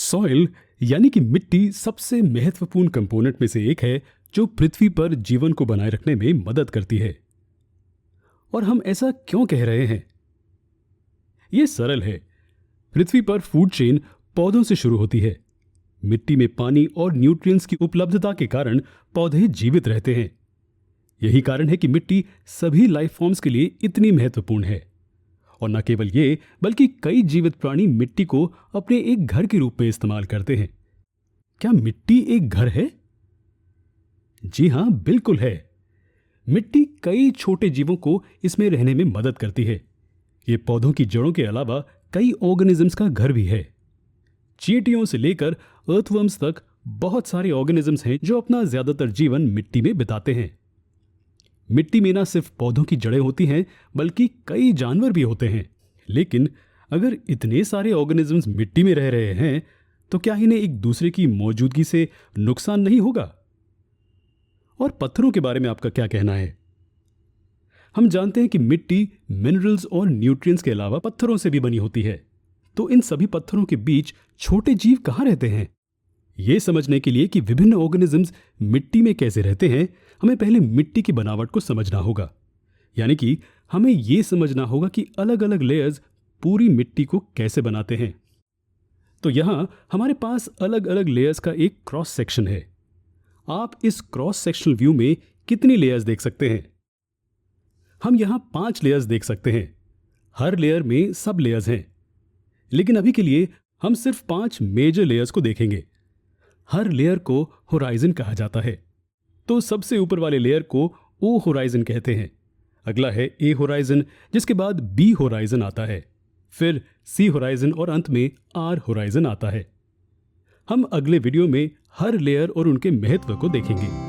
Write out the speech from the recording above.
Soil यानी कि मिट्टी सबसे महत्वपूर्ण कंपोनेंट में से एक है जो पृथ्वी पर जीवन को बनाए रखने में मदद करती है। और हम ऐसा क्यों कह रहे हैं? यह सरल है। पृथ्वी पर फूड चेन पौधों से शुरू होती है। मिट्टी में पानी और न्यूट्रिएंट्स की उपलब्धता के कारण पौधे जीवित रहते हैं। यही कारण है कि मिट्टी सभी लाइफ फॉर्म्स के लिए इतनी महत्वपूर्ण है। और न केवल ये, बल्कि कई जीवित प्राणी मिट्टी को अपने एक घर के रूप में इस्तेमाल करते हैं। क्या मिट्टी एक घर है? जी हां, बिल्कुल है। मिट्टी कई छोटे जीवों को इसमें रहने में मदद करती है। ये पौधों की जड़ों के अलावा कई ऑर्गेनिजम्स का घर भी है। चींटियों से लेकर अर्थवर्म्स तक बहुत सारे ऑर्गेनिजम्स हैं जो अपना ज्यादातर जीवन मिट्टी में बिताते हैं। मिट्टी में न सिर्फ पौधों की जड़ें होती हैं, बल्कि कई जानवर भी होते हैं। लेकिन अगर इतने सारे ऑर्गेनिजम्स मिट्टी में रह रहे हैं, तो क्या इन्हें एक दूसरे की मौजूदगी से नुकसान नहीं होगा? और पत्थरों के बारे में आपका क्या कहना है? हम जानते हैं कि मिट्टी मिनरल्स और न्यूट्रिएंट्स के अलावा पत्थरों से भी बनी होती है। तो इन सभी पत्थरों के बीच छोटे जीव कहाँ रहते हैं? ये समझने के लिए कि विभिन्न ऑर्गेनिजम्स मिट्टी में कैसे रहते हैं, हमें पहले मिट्टी की बनावट को समझना होगा। यानी कि हमें ये समझना होगा कि अलग अलग लेयर्स पूरी मिट्टी को कैसे बनाते हैं। तो यहाँ हमारे पास अलग अलग लेयर्स का एक क्रॉस सेक्शन है। आप इस क्रॉस सेक्शनल व्यू में कितनी लेयर्स देख सकते हैं? हम यहाँ 5 लेयर्स देख सकते हैं। हर लेयर में सब लेयर्स हैं, लेकिन अभी के लिए हम सिर्फ 5 मेजर लेयर्स को देखेंगे। हर लेयर को होराइजन कहा जाता है। तो सबसे ऊपर वाले लेयर को ओ होराइजन कहते हैं। अगला है ए होराइजन, जिसके बाद बी होराइजन आता है, फिर सी होराइजन और अंत में आर होराइजन आता है। हम अगले वीडियो में हर लेयर और उनके महत्व को देखेंगे।